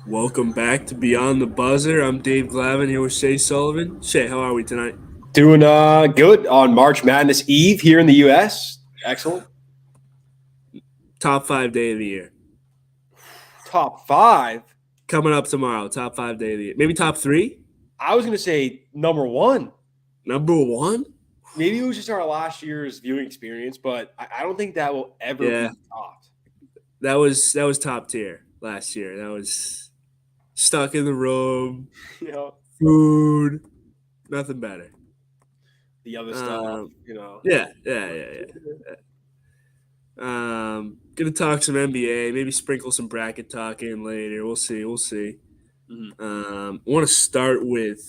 Welcome back to Beyond the Buzzer. I'm Dave Glavin here with Shay Sullivan. Shay, how are we tonight? Doing good on March Madness Eve here in the U.S. Excellent. Top 5 day of the year. Top five. Coming up tomorrow, top 5 day of the year. Maybe top three? I was going to say number one. Number one? Maybe it was just our last year's viewing experience, but I don't think that will ever Yeah, be topped. that was top tier last year. That was stuck in the room, You know, food, nothing better. the other stuff, Um, you know. yeah. Gonna talk some NBA, maybe sprinkle some bracket talk in later. We'll see. Mhm. I want to start with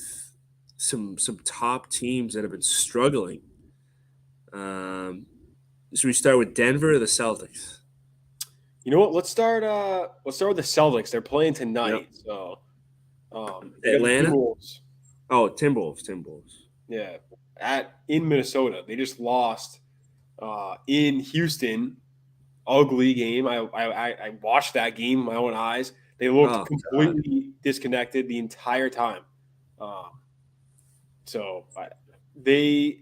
some top teams that have been struggling. Um, should we start with Denver or the Celtics? You know what? Let's start. Let's start with the Celtics. They're playing Yep. tonight, so they got the Atlanta? Timberwolves. Oh, Timberwolves. Yeah, in Minnesota. They just lost in Houston. Ugly game. I watched that game with my own eyes. They looked Oh God. completely disconnected the entire time. Um, so they,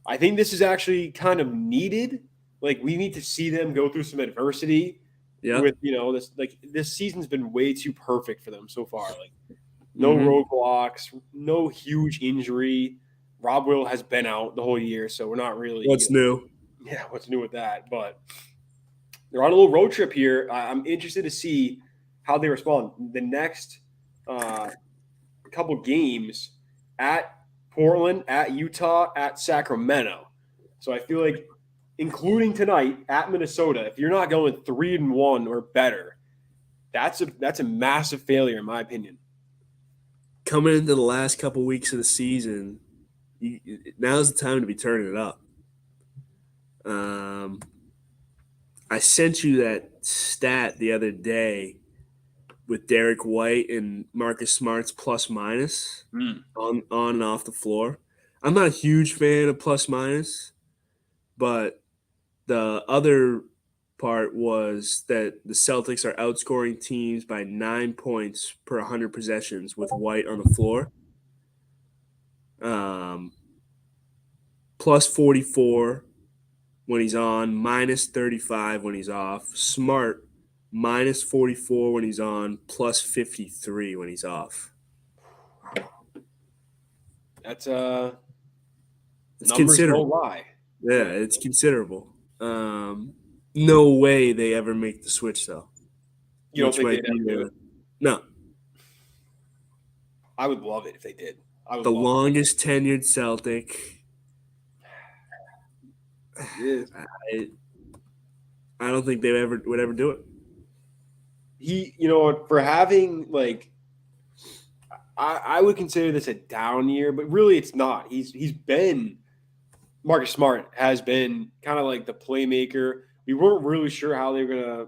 I think this is actually kind of needed. Like we need to see them go through some adversity Yep. with this season's been way too perfect for them so far. Like no Mm-hmm. roadblocks, no huge injury. Rob Will has been out the whole year, so we're not really What's new? yeah, what's new with that, but they're on a little road trip here. I'm interested to see how they respond. The next uh, couple games at Portland, at Utah, at Sacramento. So I feel like, including tonight at Minnesota, if you're not going 3-1 or better, that's a massive failure in my opinion. Coming into the last couple weeks of the season, now's the time to be turning it up. Um, I sent you that stat the other day with Derek White and Marcus Smart's plus minus Mm. on and off the floor. I'm not a huge fan of plus minus, but the other part was that the Celtics are outscoring teams by 9 points per 100 possessions with White on the floor. Um, plus 44 when he's on, minus 35 when he's off. Smart, minus 44 when he's on, plus 53 when he's off. That's It's numbers don't considerable. lie. Yeah, it's considerable. No way they ever make the switch though, You don't which think might they'd be ever do it? no, I would love it if they did. I would the love longest tenured Celtic. it. I I don't think they ever would ever do it. For having like I would consider this a down year, but really it's not. He's been Marcus Smart has been kind of like the playmaker. We weren't really sure how they were gonna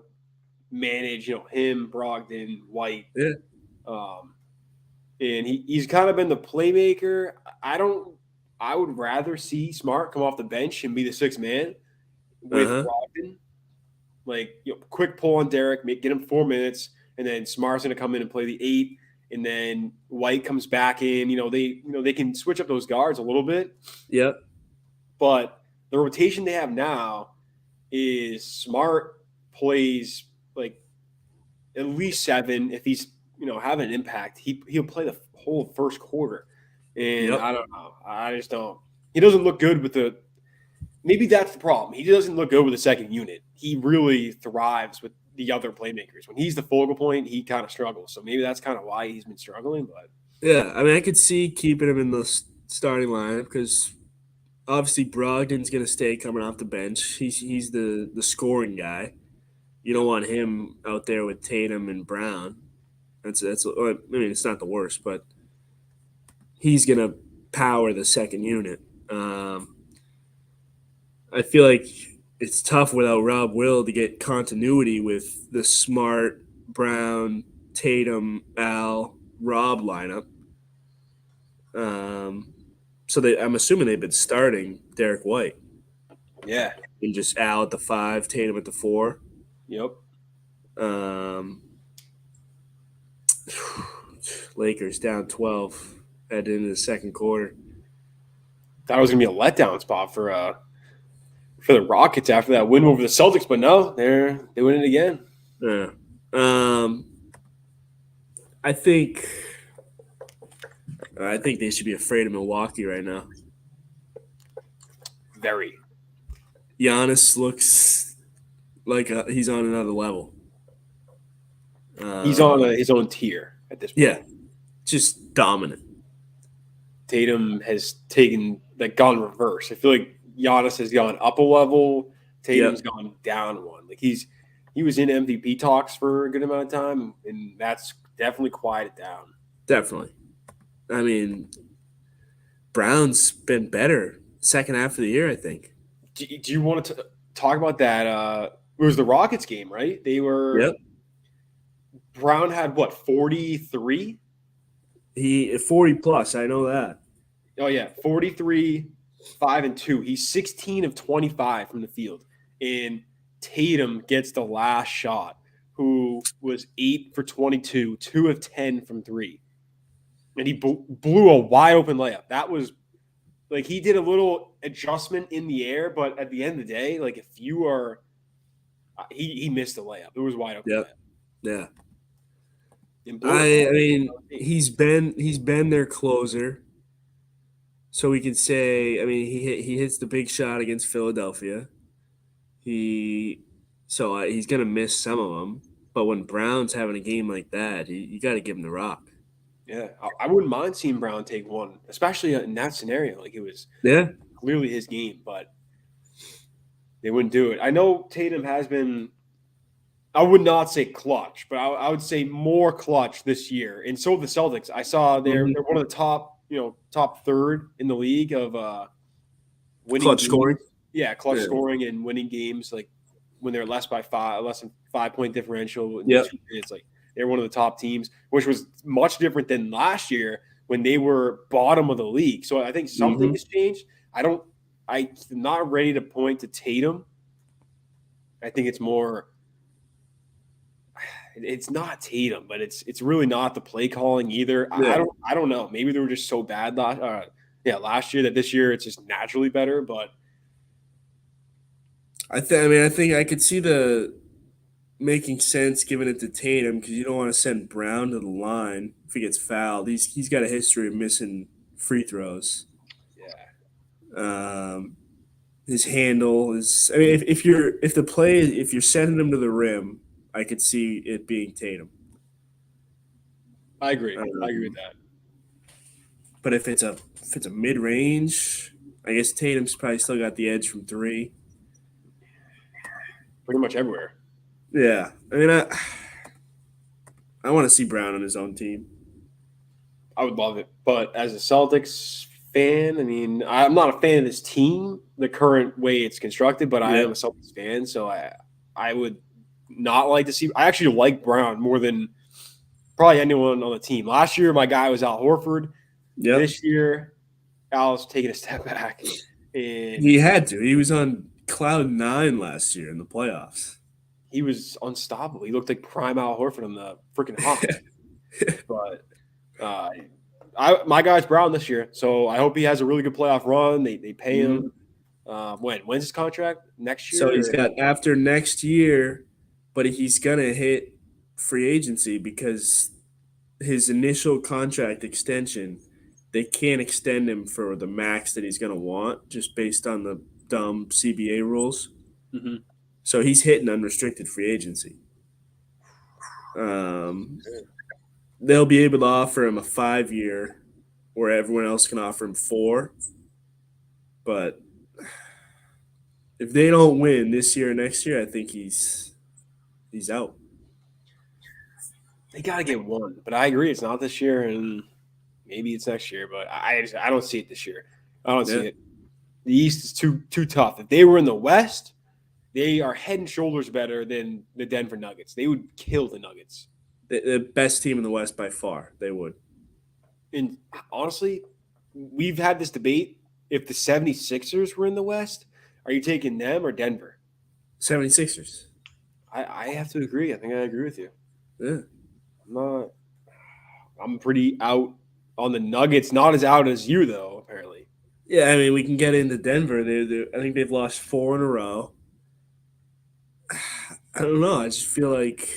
manage, him, Brogdon, White, Yeah. um, and he's kind of been the playmaker. I don't. I would rather see Smart come off the bench and be the sixth man Uh with huh. Brogdon. Like quick pull on Derek, get him 4 minutes, and then Smart's gonna come in and play the eight, and then White comes back in. They can switch up those guards a little bit, Yep. but the rotation they have now is Smart plays like at least seven. If he's having an impact, he'll play the whole first quarter. And Yep. I don't know. I just don't. He doesn't look good with the. Maybe that's the problem. He doesn't look good with the second unit. He really thrives with the other playmakers. When he's the focal point, he kind of struggles. So maybe that's kind of why he's been struggling. But Yeah. I mean, I could see keeping him in the starting lineup because obviously Brogdon's gonna stay coming off the bench. He's the scoring guy. You don't yeah, want him out there with Tatum and Brown. That's. I mean, it's not the worst, but he's gonna power the second unit. I feel like it's tough without Rob Will to get continuity with the Smart, Brown, Tatum, Al, Rob lineup. Um, I'm assuming they've been starting Derek White yeah, and just Al at the five, Tatum at the four. yep. Um, Lakers down 12 heading into the second quarter. Thought it was gonna be a letdown spot for the Rockets after that win over the Celtics, but no, they win it again. Yeah. Um, I think I think they should be afraid of Milwaukee right now. Very. Giannis looks like he's on another level. He's on his own tier at this point. Yeah, just dominant. Tatum has gone reverse. I feel like Giannis has gone up a level. Tatum's gone down one. Like he was in MVP talks for a good amount of time, and that's definitely quieted down. Definitely. I mean, Brown's been better second half of the year, I think. Do you want to talk about that? It was the Rockets game, right? They were. Yep. Brown had what, 43? He 40 plus. I know that. Oh yeah, 43, 5 and 2. He's 16 of 25 from the field, and Tatum gets the last shot, who was 8 for 22, 2 of 10 from 3. And he blew a wide open layup. That was like he did a little adjustment in the air, but at the end of the day, like if you are, he missed the layup. It was wide open. Yep. Yeah. I mean, he's been their closer. So we can say, I mean, he hits the big shot against Philadelphia. He's gonna miss some of them. But when Brown's having a game like that, you got to give him the rock. Yeah, I wouldn't mind seeing Brown take one, especially in that scenario. Like it was clearly his game, but they wouldn't do it. I know Tatum has been, I would not say clutch, but I would say more clutch this year. And so the Celtics. I saw they're one of the top third in the league of winning clutch games. scoring. Yeah, clutch scoring and winning games like when they're less than 5-point differential. Yeah, it's like they're one of the top teams, which was much different than last year when they were bottom of the league. So I think something has changed. I'm not ready to point to Tatum. I think it's more. It's not Tatum, but it's really not the play calling either. Yeah. I don't know. Maybe they were just so bad last year that this year it's just naturally better. But I think I could see the making sense giving it to Tatum because you don't want to send Brown to the line if he gets fouled. He's got a history of missing free throws. Yeah. His handle is. I mean, if you're sending him to the rim, I could see it being Tatum. I agree. I agree with that. But if it's a mid range, I guess Tatum's probably still got the edge from 3. Pretty much everywhere. Yeah, I mean, I want to see Brown on his own team. I would love it, but as a Celtics fan, I mean, I'm not a fan of this team, the current way it's constructed, but I am a Celtics fan, so I would not like to see. I actually like Brown more than probably anyone on the team. Last year, my guy was Al Horford. Yep. This year, Al's taking a step back. And he had to. He was on cloud 9 last year in the playoffs. He was unstoppable. He looked like prime Al Horford on the freaking Hawks. But my guy's Brown this year, so I hope he has a really good playoff run. They pay him. When's his contract? Next year? So he's got after next year, but he's gonna hit free agency because his initial contract extension, they can't extend him for the max that he's gonna want just based on the dumb CBA rules. Mm-hmm. So he's hitting unrestricted free agency. They'll be able to offer him a 5-year where everyone else can offer him 4. But if they don't win this year or next year, I think he's out. They got to get one. But I agree. It's not this year, and maybe it's next year. But I don't see it this year. I don't see it. The East is too tough. If they were in the West, they are head and shoulders better than the Denver Nuggets. They would kill the Nuggets. The best team in the West by far. They would. And honestly, we've had this debate. If the 76ers were in the West, are you taking them or Denver? 76ers. I have to agree. I think I agree with you. Yeah. I'm pretty out on the Nuggets. Not as out as you though, apparently. Yeah, I mean, we can get into Denver. I think they've lost 4 in a row. I don't know. I just feel like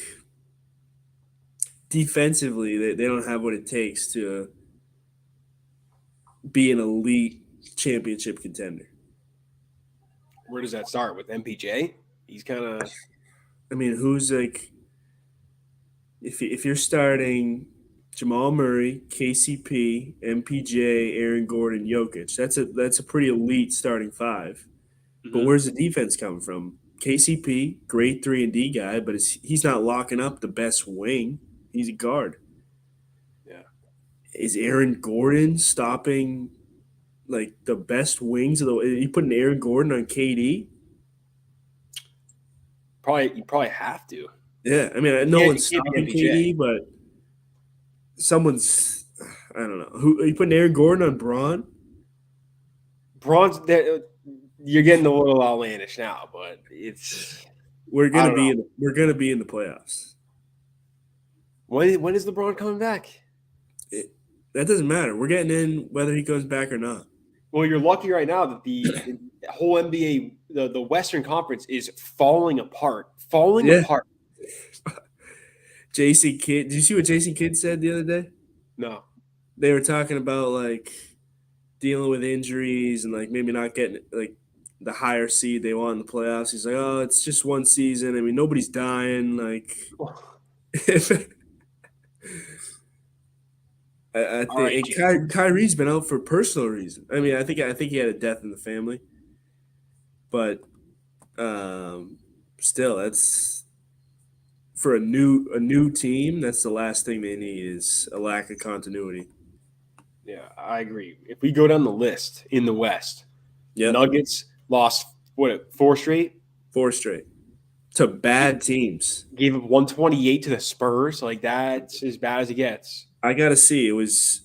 defensively, they don't have what it takes to be an elite championship contender. Where does that start with MPJ? He's kind of I mean, who's like if you're starting Jamal Murray, KCP, MPJ, Aaron Gordon, Jokic, that's a pretty elite starting five. But where's the defense coming from? KCP, great 3-and-D guy, but he's not locking up the best wing. He's a guard. Yeah. Is Aaron Gordon stopping like the best wings of the? Are you putting Aaron Gordon on KD? you probably have to. Yeah, I mean, no Yeah, one's it can't be stopping KD, but someone's. I don't know. Who are you putting Aaron Gordon on Braun? Braun's you're getting a little outlandish now, but it's We're I gonna don't be know. we're gonna be in the playoffs. When is LeBron coming back? That doesn't matter. We're getting in whether he comes back or not. Well, you're lucky right now that the whole NBA, the Western Conference is falling apart. Falling Yeah. apart. Jason Kidd. Did you see what Jason Kidd said the other day? No. They were talking about like dealing with injuries and like maybe not getting like the higher seed they want in the playoffs. He's like, oh, it's just one season. I mean, nobody's dying. Like, I All right, think Kyrie's been out for personal reasons. I mean, I think he had a death in the family, but still, that's for a new team. That's the last thing they need is a lack of continuity. Yeah, I agree. If we go down the list in the West, Yeah, Nuggets lost 4 straight. 4 straight to bad teams. Gave up 128 to the Spurs. Like that's as bad as it gets. I gotta see. It was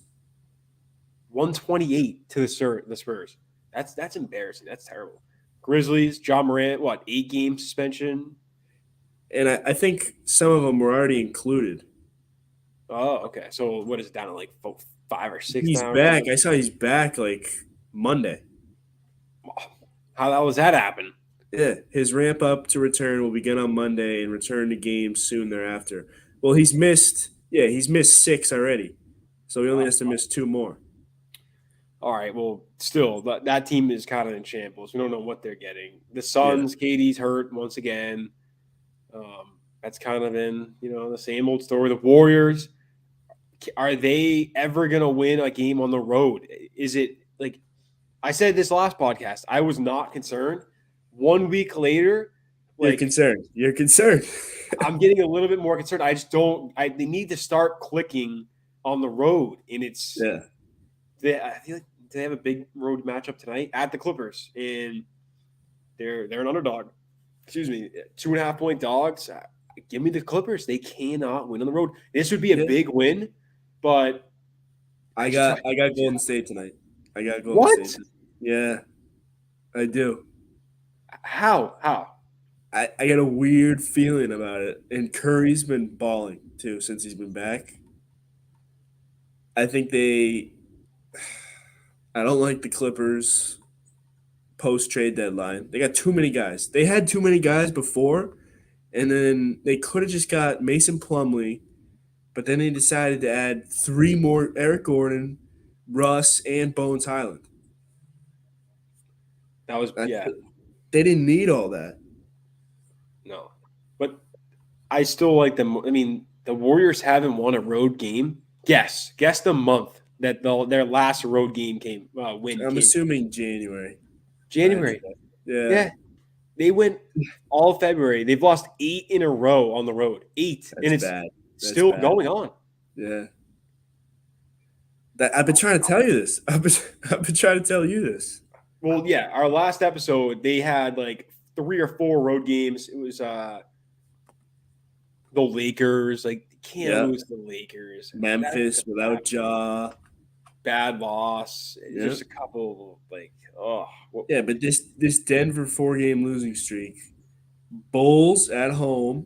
128 to the Spurs. That's embarrassing. That's terrible. Grizzlies, John Morant, 8-game suspension? and I think some of them were already included. Oh, okay. So what is it down to like 5 or 6 He's now? back. I saw he's back like Monday. How was that happen? Yeah, his ramp up to return will begin on Monday and return to games soon thereafter. Well, he's missed 6 already, so he only has to miss 2 more. All right. Well, still, that team is kind of in shambles. We don't know what they're getting. The Suns, KD's hurt once again. That's kind of been, the same old story. The Warriors, are they ever going to win a game on the road? Is it like I said this last podcast? I was not concerned. 1 week later, You're concerned. I'm getting a little bit more concerned. I just don't. They need to start clicking on the road, and it's Yeah. I feel like they have a big road matchup tonight at the Clippers, and they're an underdog. Excuse me, 2.5-point dogs. Give me the Clippers. They cannot win on the road. This would be a big win, but I got Golden State tonight. I got Golden State. Yeah, I do. How? I got a weird feeling about it. And Curry's been balling too since he's been back. I think I don't like the Clippers post-trade deadline. They got too many guys. They had too many guys before, and then they could have just got Mason Plumlee, but then they decided to add 3 more: Eric Gordon, Russ, and Bones Highland. They didn't need all that. No. But I still like them. I mean, the Warriors haven't won a road game. Guess the month that their last road game win. I'm assuming January. January. Yeah. They went all February. They've lost 8 in a row on the road. 8. That's and it's bad. Still going on. Yeah. I've been trying to tell you this. I've been trying to tell you this. Well, yeah, our last episode, they had like 3 or 4 road games. It was the Lakers. Like, can't lose the Lakers. Memphis without Ja. Bad loss. Just a couple Yeah, but this Denver 4-game losing streak. Bulls at home,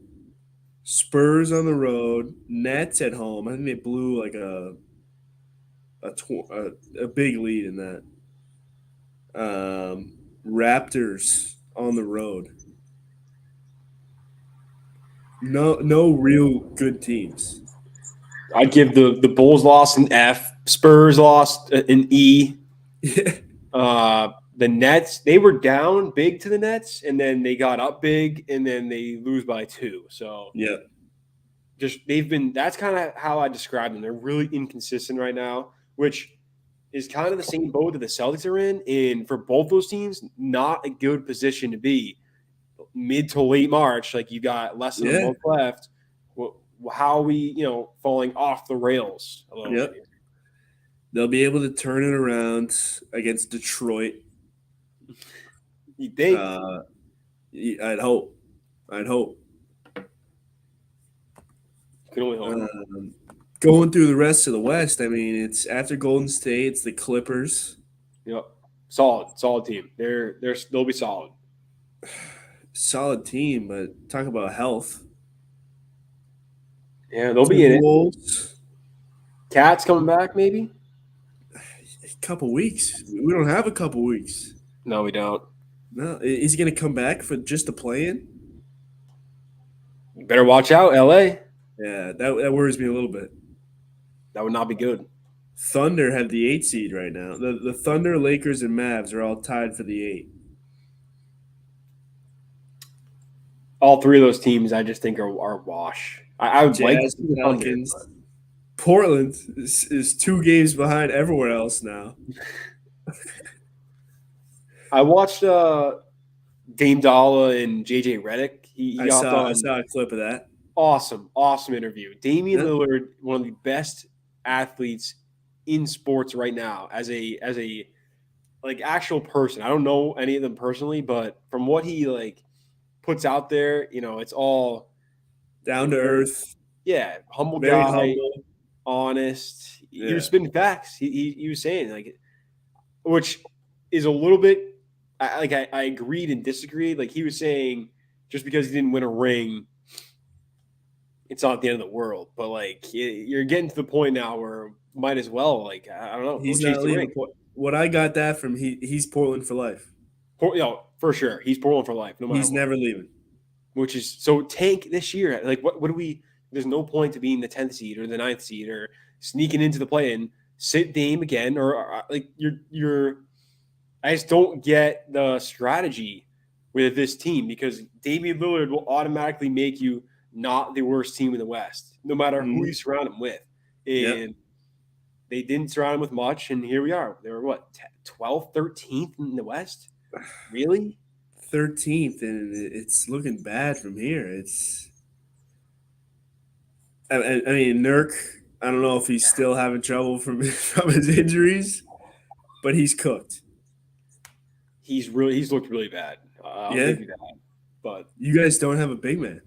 Spurs on the road, Nets at home. I think they blew like a big lead in that. Raptors on the road. No real good teams. I'd give the Bulls lost an F, Spurs lost an E. The Nets, they were down big to the Nets, and then they got up big, and then they lose by 2. So Yeah. just that's kind of how I describe them. They're really inconsistent right now, which is kind of the same boat that the Celtics are in. And for both those teams, not a good position to be mid to late March. Like you got less than a month left. How are we, falling off the rails a little bit? They'll be able to turn it around against Detroit. You think? I'd hope. Can only hope. Going through the rest of the West, I mean, it's after Golden State, it's the Clippers. Yep, solid team. They'll be solid. Solid team, but talk about health. Yeah, they'll be in it. Cat's coming back, maybe. A couple weeks. We don't have a couple weeks. No, we don't. No, is he going to come back for just the play-in? You better watch out, LA. Yeah, that worries me a little bit. That would not be good. Thunder have the 8 seed right now. The Thunder, Lakers, and Mavs are all tied for the 8. All 3 of those teams, I just think are wash. I would like to see the Pelicans. Portland is 2 games behind everywhere else now. I watched Dame Dalla and JJ Redick. I saw a clip of that. Awesome interview. Damian Lillard, one of the best athletes in sports right now, as a like actual person. I don't know any of them personally, but from what he puts out there, it's all down to earth. Yeah, humble guy, honest. Yeah. He was spitting facts. He was saying which is a little bit I agreed and disagreed. Like he was saying, just because he didn't win a ring, it's not the end of the world. But you're getting to the point now where might as well. I don't know. He's not leaving. What I got that from, he's Portland for life. For sure. He's Portland for life. No matter. He's never leaving. Which is so tank this year. What do we? There's no point to being the 10th seed or the 9th seed or sneaking into the play-in. Sit Dame again, or you're. I just don't get the strategy with this team because Damian Lillard will automatically make you not the worst team in the West, no matter who you surround him with. And they didn't surround him with much, and here we are. They were 12th, 13th in the West? Really? 13th, and it's looking bad from here. I mean, Nurk, I don't know if he's still having trouble from his injuries, but he's cooked. He's looked really bad. I'll give you that. But you guys don't have a big man.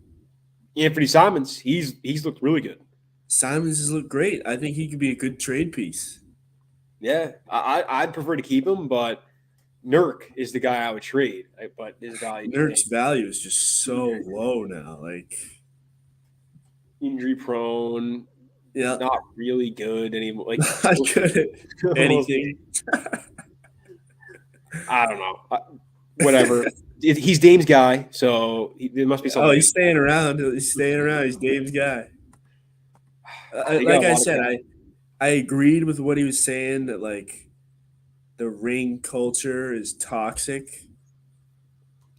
Anthony Simons, he's looked really good. Simons has looked great. I think he could be a good trade piece. Yeah, I'd prefer to keep him, but Nurk is the guy I would trade. But his value, Nurk's value is just so low now. Injury prone. Yeah, not really good anymore. Not good at anything. I don't know. Whatever. He's Dame's guy, so there must be something. Oh, he's staying around. He's Dame's guy. Like I said, I agreed with what he was saying that the ring culture is toxic.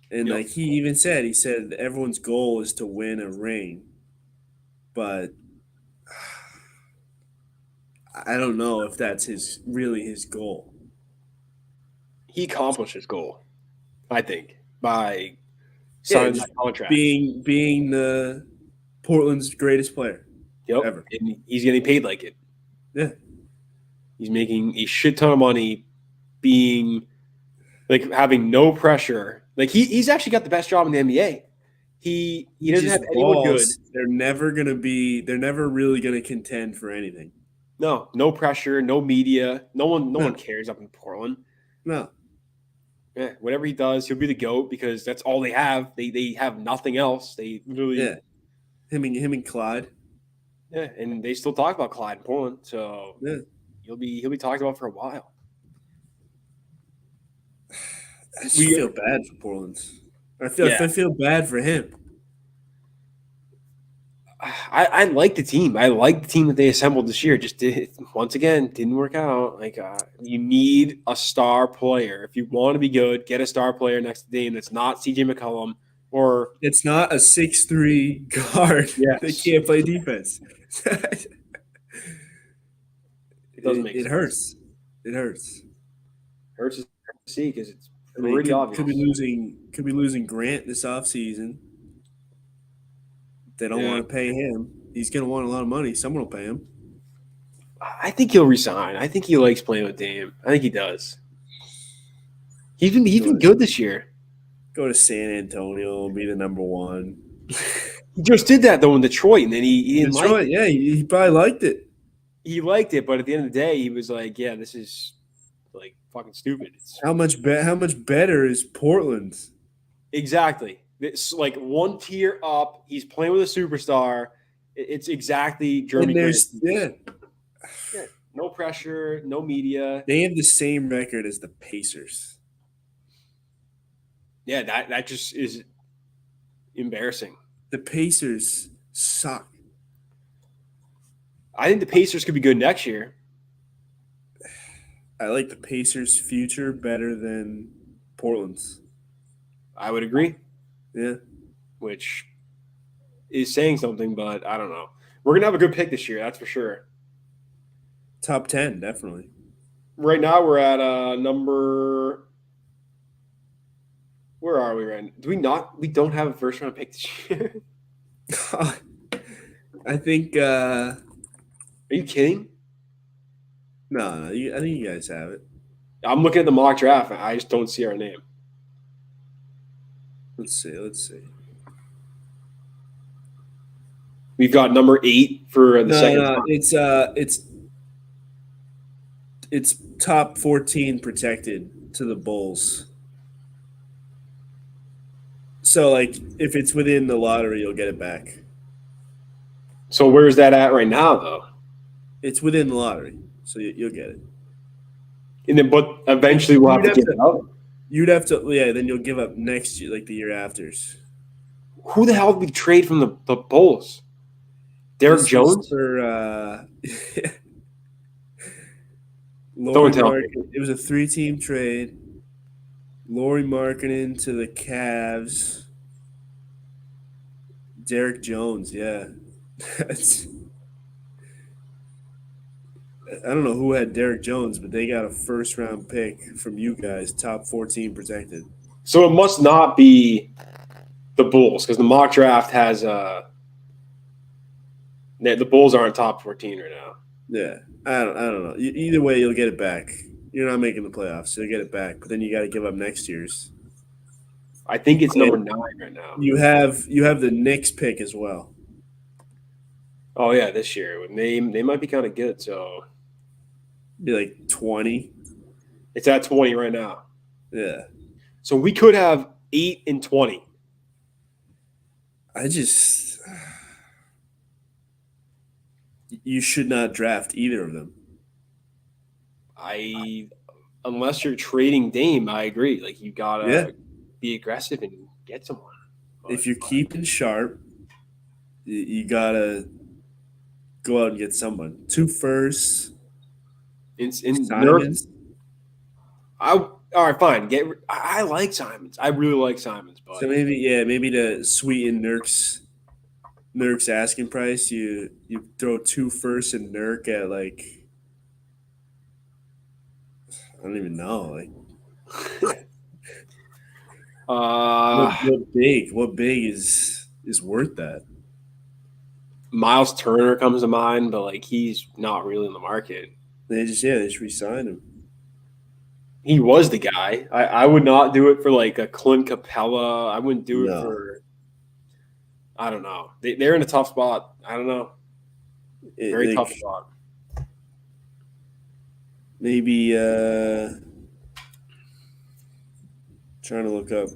And he even said, everyone's goal is to win a ring. But I don't know if that's really his goal. He accomplished his goal, I think, by signing that contract. Being the Portland's greatest player ever. And he's getting paid like it. Yeah. He's making a shit ton of money being having no pressure. He's actually got the best job in the NBA. He doesn't have anyone good. They're never really gonna contend for anything. No pressure, no media. No one cares up in Portland. No. Yeah, whatever he does, he'll be the GOAT because that's all they have. They have nothing else. They literally Him and Clyde. Yeah, and they still talk about Clyde in Portland, so Yeah. he'll be talked about for a while. I just We feel bad for Portland. Yeah. I feel bad for him. I like the team. I like the team that they assembled this year. Just once again didn't work out. Like you need a star player if you want to be good. Get a star player next to Dame that's not CJ McCollum or It's not a 6'3" guard that yes, can't play defense. it doesn't make It sense. hurts. It hurts. Hurts to see because it's I mean, pretty obvious. could be losing Grant this offseason. They don't Yeah. want to pay him. He's going to want a lot of money. Someone will pay him. I think he'll resign. I think he likes playing with Dame. I think he does. He's been good this year. Go to San Antonio and be the number one. He just did that though in Detroit, and then he didn't like it. Yeah, he probably liked it. He liked it, but at the end of the day, he was like, "Yeah, this is like fucking stupid." It's How much better is Portland? exactly. It's like one tier up. He's playing with a superstar. It's exactly Jeremy And there's Grant. Yeah. No pressure, no media. they have the same record as the Pacers. Yeah, that just is embarrassing. The Pacers suck. I think the Pacers could be good next year. I like the Pacers' future better than Portland's. I would agree, Yeah. which is saying something, but I don't know. We're gonna have a good pick this year, that's for sure. Top 10, definitely. Right now, we're at number. Where are we right now? Do we not? We don't have a first round pick this year. I think Are you kidding? no, I think you guys have it. I'm looking at the mock draft. I just don't see our name. Let's see. We've got number 8 for the second. No, it's top 14 protected to the Bulls. So like if it's within the lottery, you'll get it back. So where's that at right now, though? It's within the lottery, so you'll get it. And then, but eventually we'll have to give it up. You'd have to, yeah. Then you'll give up next year, like the year afters. Who the hell did we trade from the Bulls? Derek This Jones? was for Don't tell me. It was a 3-team trade. Lauri Markkanen to the Cavs. Derek Jones, yeah. I don't know who had Derek Jones, but they got a first-round pick from you guys, top 14 protected. So it must not be the Bulls because the mock draft has the Bulls aren't top 14 right now. Yeah, I don't know. Either way, you'll get it back. You're not making the playoffs, so you'll get it back. But then you got to give up next year's. I think it's number 9 right now. You have the Knicks pick as well. Oh yeah, this year they might be kind of good. So Be like 20. it's at 20 right now. Yeah. So we could have 8 and 20. You should not draft either of them. Unless you're trading Dame, I agree. Like you gotta be aggressive and get someone. If you're keeping Sharp, you gotta go out and get someone. 2 firsts. In Simons. all right, fine. I like Simons. I really like Simons, but So maybe to sweeten Nurk's asking price, you throw 2 firsts and Nurk at like I don't even know. Like what big is worth that? Miles Turner comes to mind, but like he's not really in the market. They just re-signed him. He was the guy. I would not do it for like a Clint Capella. I wouldn't do it for. I don't know. They're in a tough spot. I don't know. Very tough spot. Maybe trying to look up.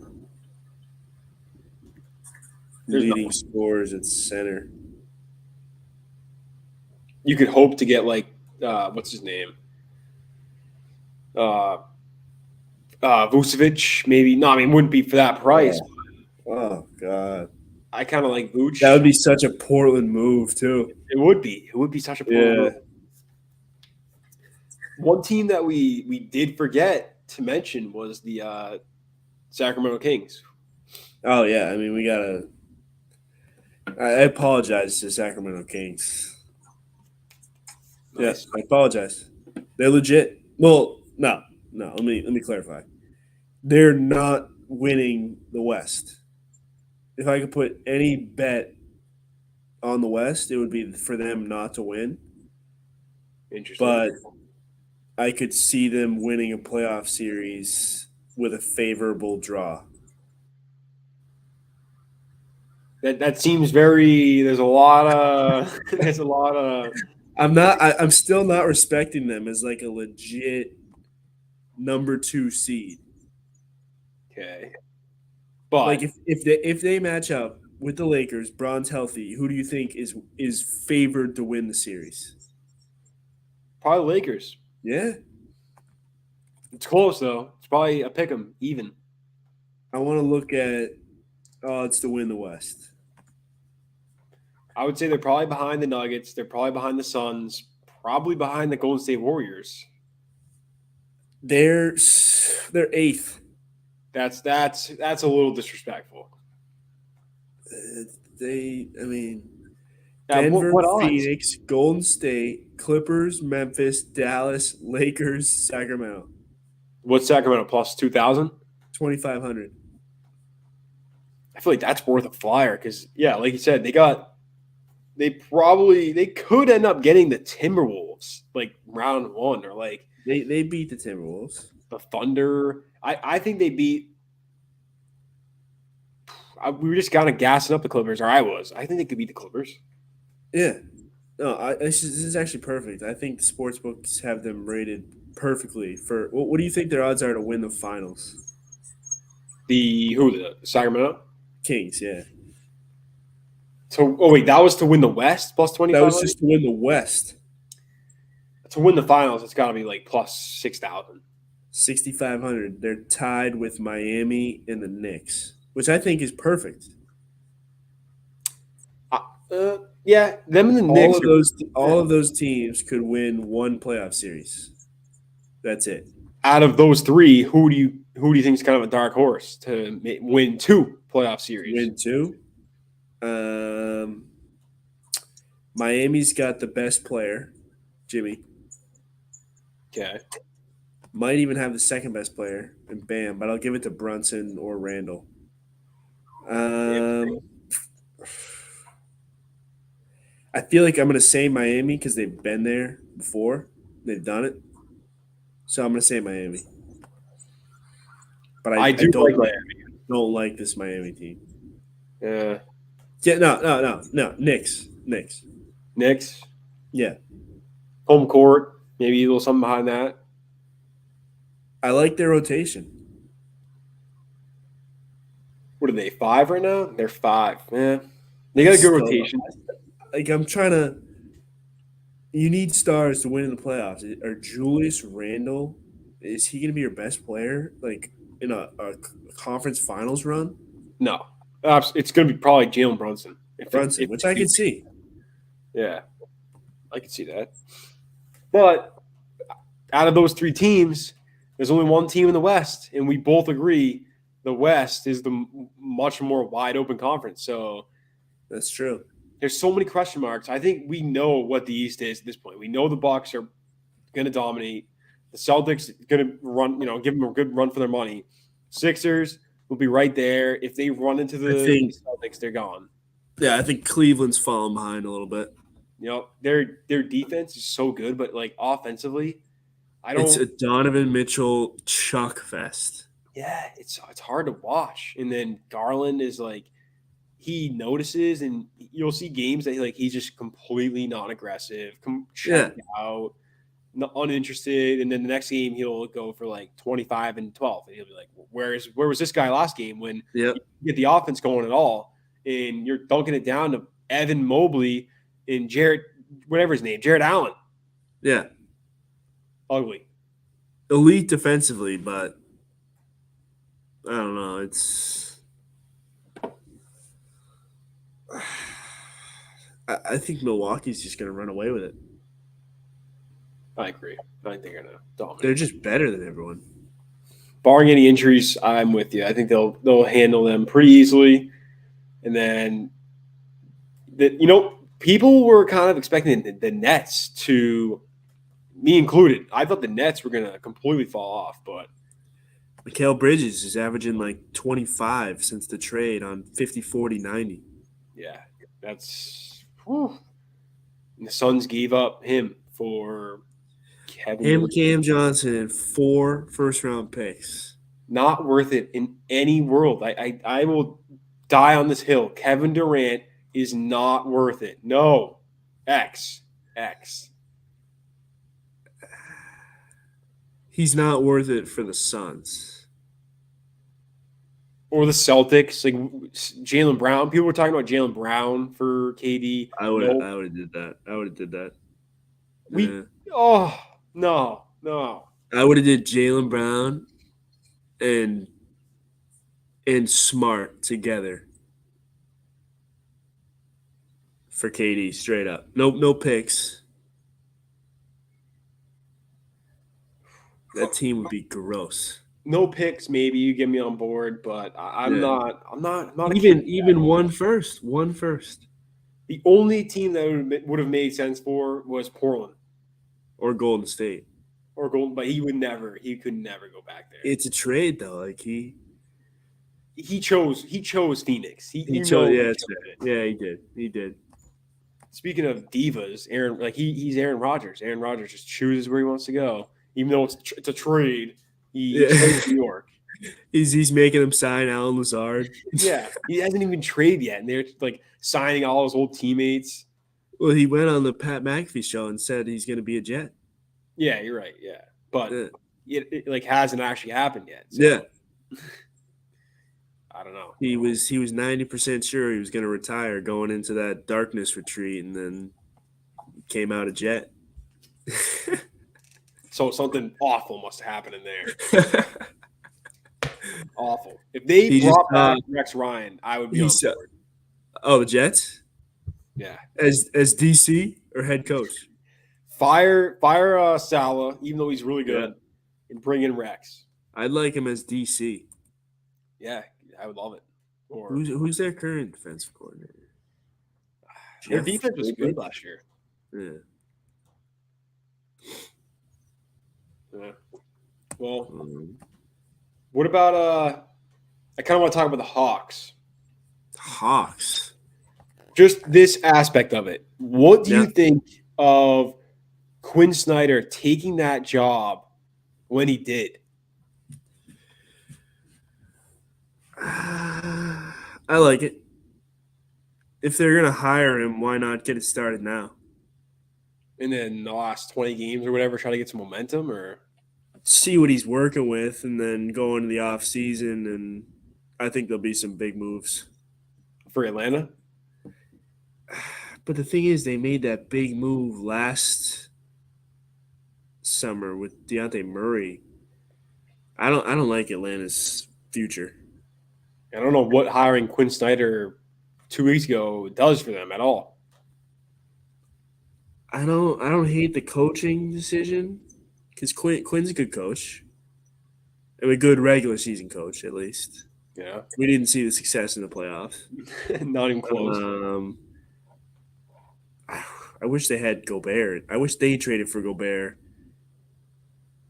There's no. leading scorers at center. You could hope to get like what's his name? Vucevic, maybe. No, I mean, wouldn't be for that price. Oh God, I kind of like Vooch. that would be such a Portland move too. It would be. It would be such a poor move. One team that we did forget to mention was the Sacramento Kings. Oh yeah, I mean we gotta. I apologize to Sacramento Kings. Nice. Yes, I apologize. They're legit. Well, no. Let me clarify. They're not winning the West. If I could put any bet on the West, it would be for them not to win. Interesting. But I could see them winning a playoff series with a favorable draw. That seems very. There's a lot of. I'm still not respecting them as like a legit number 2 seed. Okay. But like if they match up with the Lakers, Bron's healthy, who do you think is favored to win the series? probably Lakers. Yeah. It's close though. It's probably a pick 'em even. I want to look at odds to win the West. I would say they're probably behind the Nuggets. They're probably behind the Suns. Probably behind the Golden State Warriors. They're 8th. That's a little disrespectful. Denver, what Phoenix, Golden State, Clippers, Memphis, Dallas, Lakers, Sacramento. What's Sacramento plus 2,000? 2,500. I feel like that's worth a flyer because like you said, they could end up getting the Timberwolves like round 1 or like they beat the Timberwolves. The Thunder. I think they beat. We were just kind of gassing up the Clippers, or I was. I think they could beat the Clippers. Yeah. No, this is actually perfect. I think the sports books have them rated perfectly for. What do you think their odds are to win the finals? The Sacramento Kings, yeah. So, that was to win the West plus 25. That was just to win the West. To win the finals, it's got to be like plus 6,000. 6,500. They're tied with Miami and the Knicks, which I think is perfect. Yeah, them and the Knicks. All of those teams could win one playoff series. That's it. Out of those 3, who do you think is kind of a dark horse to win 2 playoff series? Win 2. Miami's got the best player, Jimmy. Okay. Might even have the second best player in Bam, but I'll give it to Brunson or Randall. I feel like I'm going to say Miami because they've been there before. They've done it. So I'm going to say Miami. But I don't like Miami. Don't like this Miami team. Yeah. Yeah, no. Knicks. Knicks? Yeah. Home court, maybe a little something behind that. I like their rotation. What are they, 5 right now? They're 5. Yeah. They got a good rotation. Like, I'm trying to – you need stars to win in the playoffs. Are Julius Randle, is he going to be your best player, like, in a conference finals run? No. It's going to be probably Jalen Brunson. Which I can see. Yeah. I can see that. But out of those 3 teams, there's only one team in the West, and we both agree the West is the much more wide open conference. So that's true. There's so many question marks. I think we know what the East is at this point. We know the Bucks are going to dominate. The Celtics are going to run, give them a good run for their money. Sixers will be right there. If they run into the Celtics, they're gone. Yeah, I think Cleveland's falling behind a little bit. Their defense is so good, but like offensively, it's a Donovan Mitchell chuck fest. Yeah, it's hard to watch. And then Garland is like, he notices, and you'll see games that he's just completely non-aggressive, checked out, uninterested. And then the next game he'll go for like 25 and 12, and he'll be like, "Where was this guy last game when you get the offense going at all?" and you're dunking it down to Evan Mobley and Jared, whatever his name, Jared Allen. Yeah. Ugly. Elite defensively, but I don't know. It's I think Milwaukee's just gonna run away with it. I agree. I think they're gonna dominate. They're just better than everyone. Barring any injuries, I'm with you. I think they'll handle them pretty easily. And then, people were kind of expecting the Nets to, me included. I thought the Nets were gonna completely fall off, but Mikal Bridges is averaging like 25 since the trade on 50, 40, 90. yeah, that's. Whew. And the Suns gave up him for Kevin. Him, Durant. Cam Johnson, and 4 first-round picks. Not worth it in any world. I will die on this hill. Kevin Durant is not worth it. No. X. He's not worth it for the Suns. Or the Celtics. Like Jaylen Brown. People were talking about Jaylen Brown for KD. I would have did that. I would have did that. Oh, no. I would have did Jaylen Brown and Smart together for KD straight up. No picks. That team would be gross. No picks, maybe you get me on board, but I'm not. I'm not Even one first. The only team that would have made sense for was Portland Or Golden State. or Golden, but he could never go back there. It's a trade though. Like he chose Phoenix. He did. Speaking of divas, he's Aaron Rodgers. Aaron Rodgers just chooses where he wants to go, even though it's a trade. He chose New York. He's making him sign Alan Lazard. Yeah, he hasn't even traded yet, and they're like signing all his old teammates. Well, he went on the Pat McAfee show and said he's going to be a Jet. Yeah, you're right. Yeah, but it hasn't actually happened yet. So. Yeah, I don't know. He was 90% sure he was going to retire going into that darkness retreat, and then came out a Jet. So something awful must have happened in there. Awful. If they brought back Rex Ryan, I would be on board. Oh, the Jets? Yeah. As DC or head coach? Fire Salah, even though he's really good, and bring in Rex. I'd like him as DC. Yeah, I would love it. Or who's their current defensive coordinator? Their defense was good last year. Yeah. Yeah. Well, what about I kind of want to talk about the Hawks. Hawks. Just this aspect of it. What do you think of Quinn Snyder taking that job when he did? I like it. If they're going to hire him, why not get it started now? And then the last 20 games or whatever, try to get some momentum or see what he's working with and then go into the off season, and I think there'll be some big moves. For Atlanta? But the thing is, they made that big move last summer with Dejounte Murray. I don't like Atlanta's future. I don't know what hiring Quinn Snyder 2 weeks ago does for them at all. I don't hate the coaching decision because Quinn's a good coach. And a good regular season coach, at least. Yeah. We didn't see the success in the playoffs. Not even close. I wish they had Gobert. I wish they traded for Gobert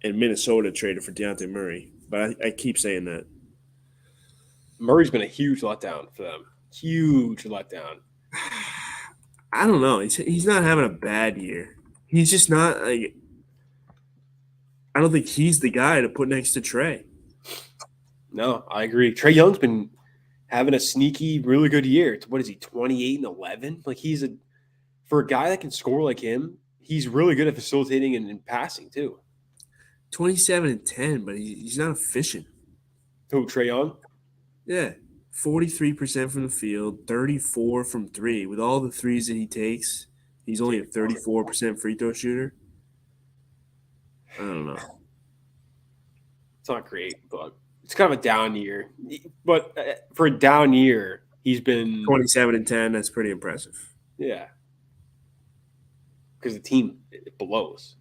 and Minnesota traded for Dejounte Murray. But I keep saying that. Murray's been a huge letdown for them. Huge letdown. I don't know. He's not having a bad year. He's just not like. I don't think he's the guy to put next to Trey. No, I agree. Trae Young's been having a sneaky, really good year. What is he, 28 and 11? Like for a guy that can score like him, he's really good at facilitating and passing too. 27 and 10, but he's not efficient. Who, Trae Young? Yeah. 43% from the field, 34 from three. With all the threes that he takes, he's only a 34% free throw shooter. I don't know. It's not great, but it's kind of a down year. But for a down year, he's been 27 and 10. That's pretty impressive. yeah, because the team it blows.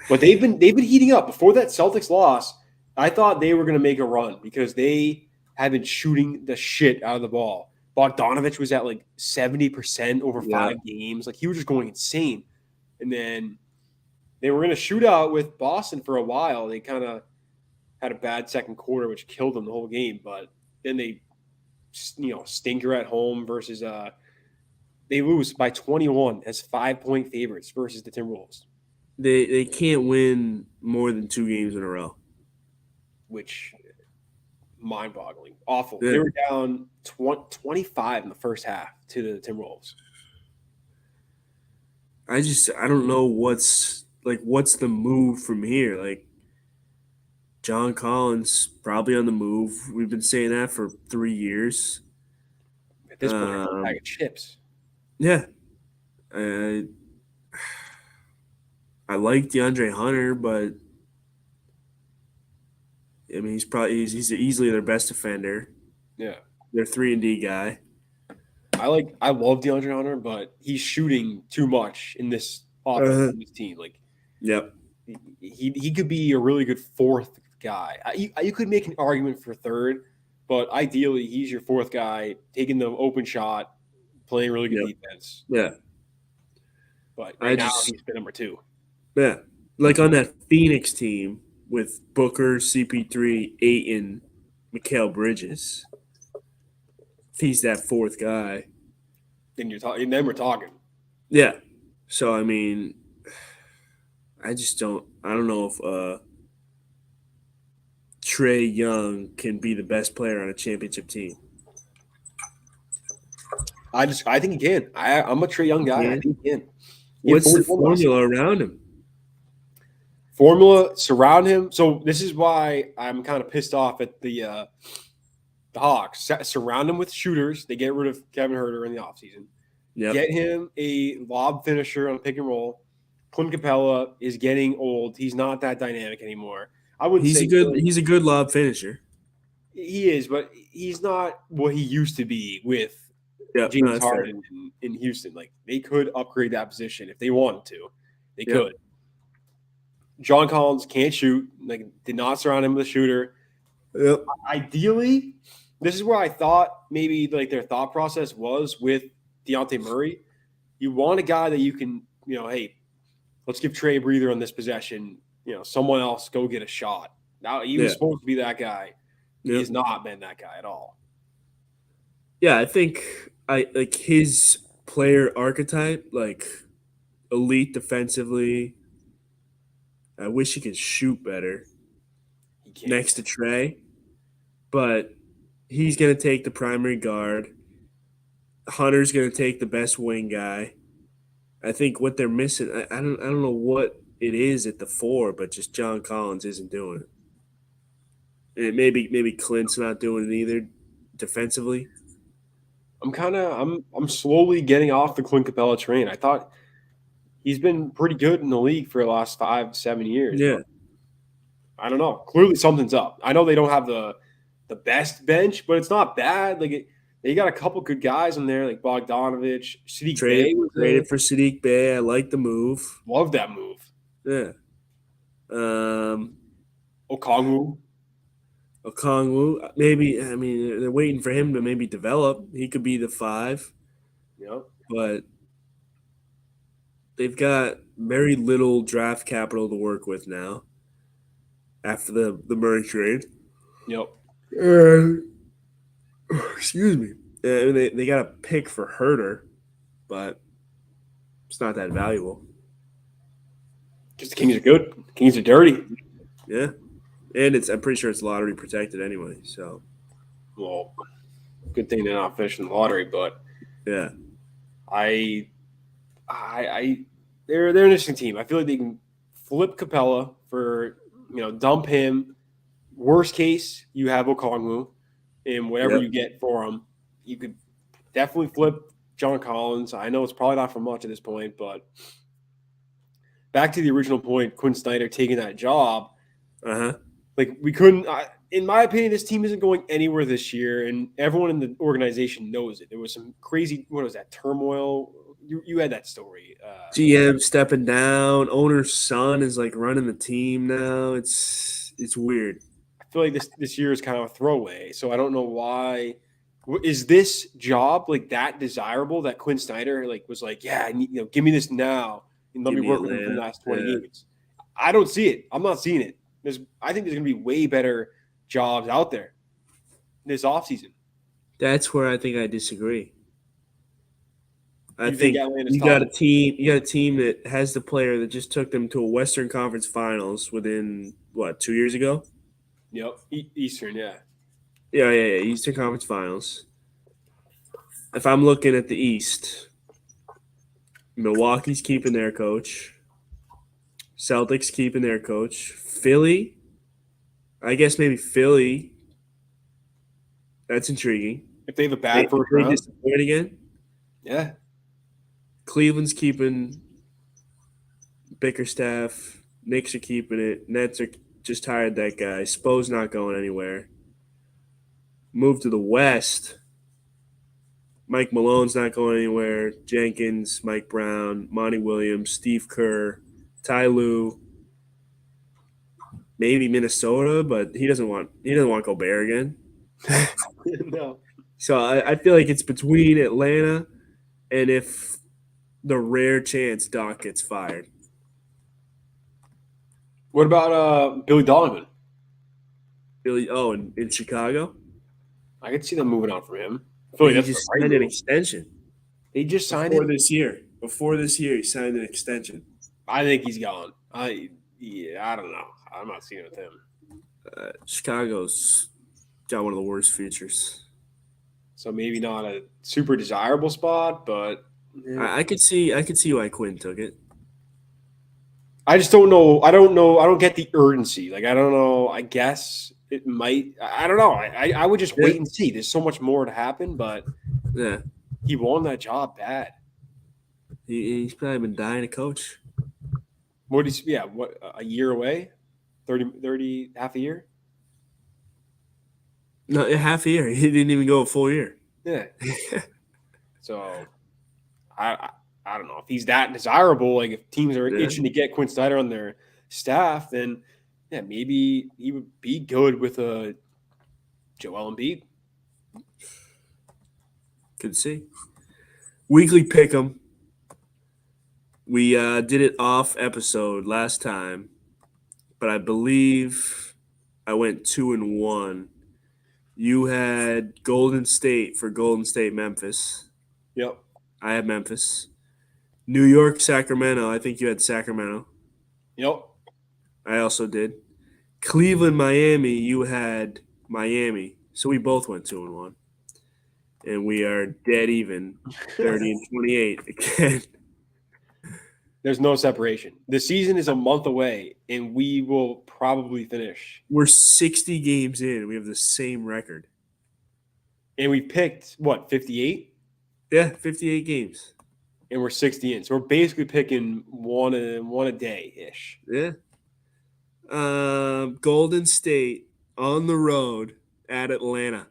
But they've been heating up. Before that Celtics loss, I thought they were going to make a run because they have been shooting the shit out of the ball. Bogdanovich was at like 70% over 5 games. Like he was just going insane. And then they were in a shootout with Boston for a while. They kind of had a bad second quarter, which killed them the whole game. But then they, stinker at home versus they lose by 21 as 5-point favorites versus the Timberwolves. They can't win more than 2 games in a row. Which mind-boggling. Awful. Yeah. They were down 25 in the first half to the Timberwolves. I don't know what's the move from here. Like John Collins probably on the move. We've been saying that for 3 years. At this point, a bag of chips. Yeah. I like DeAndre Hunter, but I mean he's easily their best defender. Yeah. Their 3-and-D guy. I love DeAndre Hunter, but he's shooting too much in this offense in this team. Like, yep, he could be a really good fourth guy. You could make an argument for third, but ideally he's your fourth guy, taking the open shot, playing really good defense. Yeah, but right now he's been number 2. Yeah, like on that Phoenix team with Booker, CP3, Ayton, Mikal Bridges. If he's that fourth guy, then we're talking. Yeah. So I mean, I don't know if Trae Young can be the best player on a championship team. I think he can. I'm a Trae Young guy. I think he can. What's the formula around him? Formula surround him. So this is why I'm kind of pissed off at the Hawks. Surround him with shooters. They get rid of Kevin Huerter in the offseason. Yep. Get him a lob finisher on pick and roll. Clint Capella is getting old. He's not that dynamic anymore. He's a good lob finisher. He is, but he's not what he used to be with James Harden in Houston. Like they could upgrade that position if they wanted to. They could. John Collins can't shoot. Like did not surround him with a shooter. Yep. Ideally, this is where I thought maybe like their thought process was with Dejounte Murray. You want a guy that you can, hey, let's give Trae a breather on this possession. Someone else go get a shot. Now he was supposed to be that guy. He has not been that guy at all. Yeah, I think like his player archetype, like elite defensively. I wish he could shoot better next to Trae, but he's going to take the primary guard. Hunter's going to take the best wing guy. I think what they're missing, I don't know what it is at the 4, but just John Collins isn't doing it. And maybe Clint's not doing it either defensively. I'm slowly getting off the Clint Capella train. I thought he's been pretty good in the league for the last 5-7 years. Yeah. I don't know. Clearly something's up. I know they don't have the best bench, but it's not bad. Like they got a couple good guys in there, like Bogdanovich, Saddiq Bey. Traded for Saddiq Bey. I like the move. Love that move. Yeah. Okongwu. Maybe, I mean, they're waiting for him to maybe develop. He could be the 5. Yep. But they've got very little draft capital to work with now after the Murray trade. Yep. Excuse me. They got a pick for Huerter, but it's not that valuable. Because the Kings are good. The Kings are dirty. Yeah. And I'm pretty sure it's lottery protected anyway. So, well, good thing they're not finishing the lottery, but yeah, they're an interesting team. I feel like they can flip Capella for dump him. Worst case, you have Okongwu, and whatever Yep. you get for him, you could definitely flip John Collins. I know it's probably not for much at this point, but back to the original point, Quinn Snyder taking that job. Uh-huh. Like we couldn't. In my opinion, this team isn't going anywhere this year, and everyone in the organization knows it. There was some crazy. What was that turmoil? You had that story. GM stepping down. Owner's son is like running the team now. It's weird. I feel like this year is kind of a throwaway. So I don't know why. Is this job like that desirable that Quinn Snyder like was like, yeah, I need, give me this now and let Give me me work with him for the Atlanta. last 20 Yeah. games. I don't see it. I'm not seeing it. I think there's going to be way better jobs out there this offseason. That's where I think I disagree. I You think think Atlanta's you got top? a team. You got a team that has the player that just took them to a Western Conference Finals within 2 years ago. Yep. Eastern, yeah. Yeah. Eastern Conference Finals. If I'm looking at the East, Milwaukee's keeping their coach. Celtics keeping their coach. Philly, I guess maybe Philly. That's intriguing. If they have a bad first They round, disappoint again. yeah. Cleveland's keeping Bickerstaff. Knicks are keeping it. Nets are just hired that guy. Spo's not going anywhere. Move to the West. Mike Malone's not going anywhere. Jenkins, Mike Brown, Monty Williams, Steve Kerr, Ty Lue. Maybe Minnesota, but he doesn't want Gobert again. No. So I feel like it's between Atlanta and if the rare chance Doc gets fired. What about Billy Donovan? Billy, in Chicago, I could see them moving on from him. I feel like he that's just the right signed an move. extension They just signed before it. this year. Before this year, he signed an extension. I think he's gone. I don't know. I'm not seeing it with him. Chicago's got one of the worst futures. So maybe not a super desirable spot, but I could see why Quinn took it. I just don't know. I don't know. I don't get the urgency. Like I don't know. I guess it might. I don't know. I would just wait and see. There's so much more to happen, but Yeah, he won that job bad. he's probably been dying to coach. What is what a year away? 30 half a year? No, half a year. He didn't even go a full year. Yeah. So I don't know if he's that desirable. Like if teams are Yeah. itching to get Quinn Snyder on their staff, then yeah, maybe he would be good with a Joel Embiid. Could see. Weekly pick'em. We did it off episode last time, but I believe I went 2-1. You had Golden State for Golden State Memphis. Yep. I had Memphis. New York, Sacramento. I think you had Sacramento. Yep. I also did. Cleveland, Miami. You had Miami. So we both went 2-1. And we are dead even, 30-28 again. There's no separation. The season is a month away, and we will probably finish. We're 60 games in. We have the same record. And we picked what 58, Yeah, 58 games. and we're 60 in. So we're basically picking one a day ish. Yeah. Golden State on the road at Atlanta.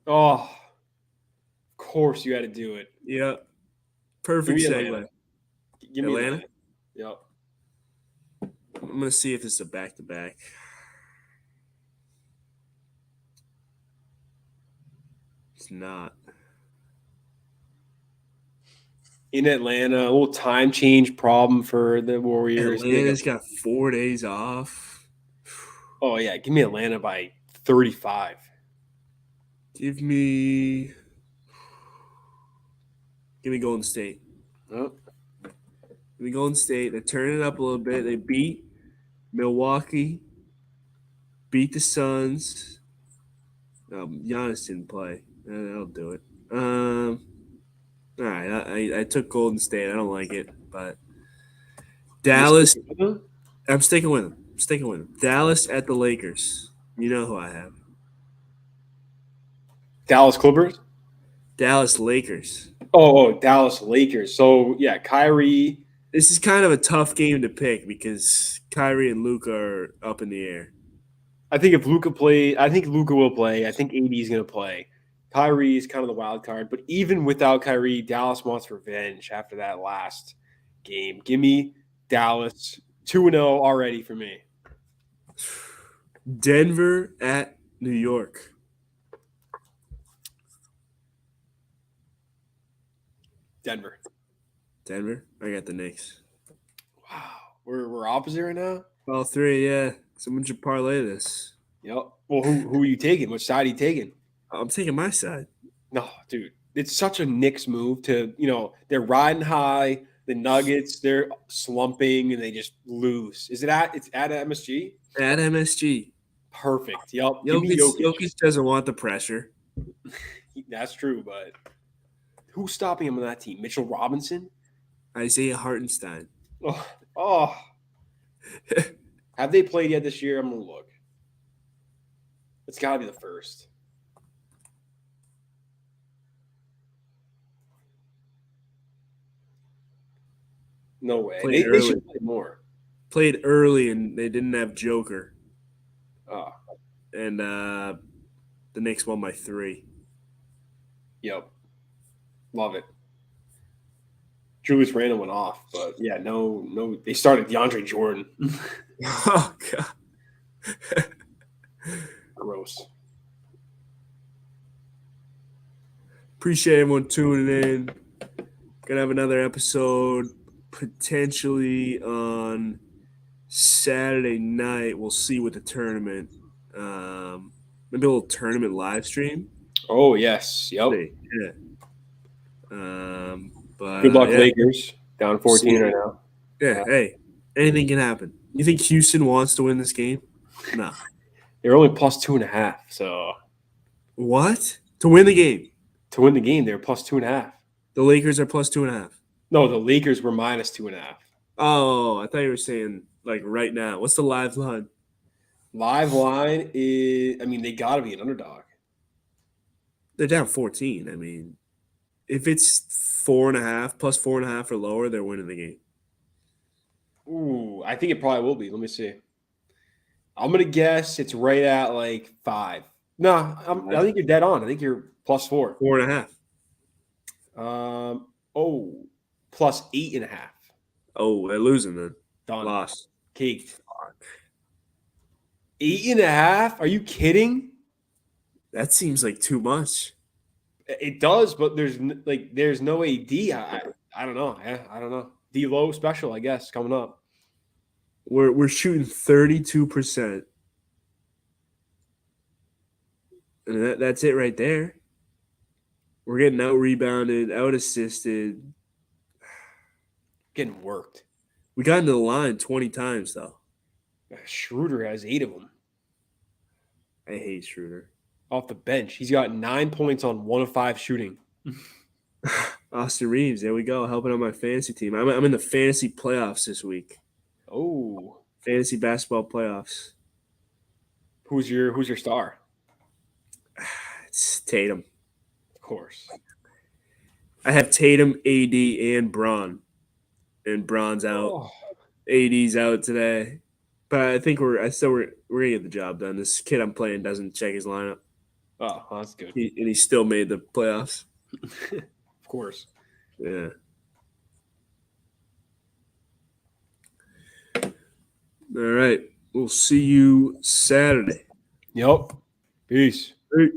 Oh, of course you had to do it. Yeah. Perfect Give me segue. Atlanta. Give me Atlanta? Atlanta. Yep. I'm going to see if it's a back-to-back. It's not. In Atlanta, a little time change problem for the Warriors. Atlanta's got 4 days off. Oh yeah, give me Atlanta by 35. Give me Golden State. Oh, Give me Golden State. They turn it up a little bit. They beat Milwaukee, beat the Suns. Giannis didn't play. That'll do it. All right, I took Golden State. I don't like it, but Dallas. I'm sticking with them. Dallas at the Lakers. You know who I have. Dallas Clippers. Dallas Lakers. Oh, Dallas Lakers. So yeah, Kyrie. This is kind of a tough game to pick because Kyrie and Luka are up in the air. I think if Luka play, I think Luka will play. I think AD is going to play. Kyrie is kind of the wild card, but even without Kyrie, Dallas wants revenge after that last game. Give me Dallas 2-0 already for me. Denver at New York. Denver. Denver. I got the Knicks. Wow, we're opposite right now. All three, yeah. Someone should parlay this. Yep. Well, who are you taking? Which side are you taking? I'm taking my side. No, dude, it's such a Knicks move to they're riding high. The Nuggets, they're slumping and they just lose. It's at MSG? At MSG. Perfect. Yep. Give me Jokic doesn't want the pressure. That's true, but who's stopping him on that team? Mitchell Robinson? Isaiah Hartenstein. Oh. Have they played yet this year? I'm going to look. It's got to be the first. No way. They should play more. Played early and they didn't have Joker. Oh. And the Knicks won by 3. Yep. Love it. Julius Randle went off, but yeah, no. They started DeAndre Jordan. Oh, God. Gross. Appreciate everyone tuning in. Gonna have another episode potentially on Saturday night. We'll see with the tournament. Maybe a little tournament live stream. Oh yes, yep. Yeah. But good luck, Lakers. Down 14 right now. Yeah. Hey, anything can happen. You think Houston wants to win this game? No. They're only plus 2.5. So what? To win the game? To win the game, they're plus 2.5. The Lakers are plus 2.5. No, the Lakers were minus 2.5. Oh, I thought you were saying like right now. What's the live line? Live line is, they got to be an underdog. They're down 14. If it's 4.5 plus 4.5 or lower, they're winning the game. Ooh, I think it probably will be. Let me see. I'm gonna guess it's right at like 5. No, I think you're dead on. I think you're plus 4. 4.5. Plus 8.5. Oh, they're losing then. Done. Lost. Caked. 8.5? Are you kidding? That seems like too much. It does, but there's no AD. I don't know. I don't know. D-Lo special, I guess, coming up. We're shooting 32%. And that's it right there. We're getting out rebounded, out assisted. Getting worked. We got into the line 20 times though. Schroeder has 8 of them. I hate Schroeder. Off the bench. He's got 9 points on 1 of 5 shooting. Austin Reeves, there we go, helping on my fantasy team. I'm in the fantasy playoffs this week. Oh. Fantasy basketball playoffs. Who's your star? It's Tatum. Of course. I have Tatum, AD, and Braun. And Braun's out. Oh. AD's out today. But I think we're gonna get the job done. This kid I'm playing doesn't check his lineup. Oh, that's good. He still made the playoffs. Of course. Yeah. All right. We'll see you Saturday. Yep. Peace. Hey.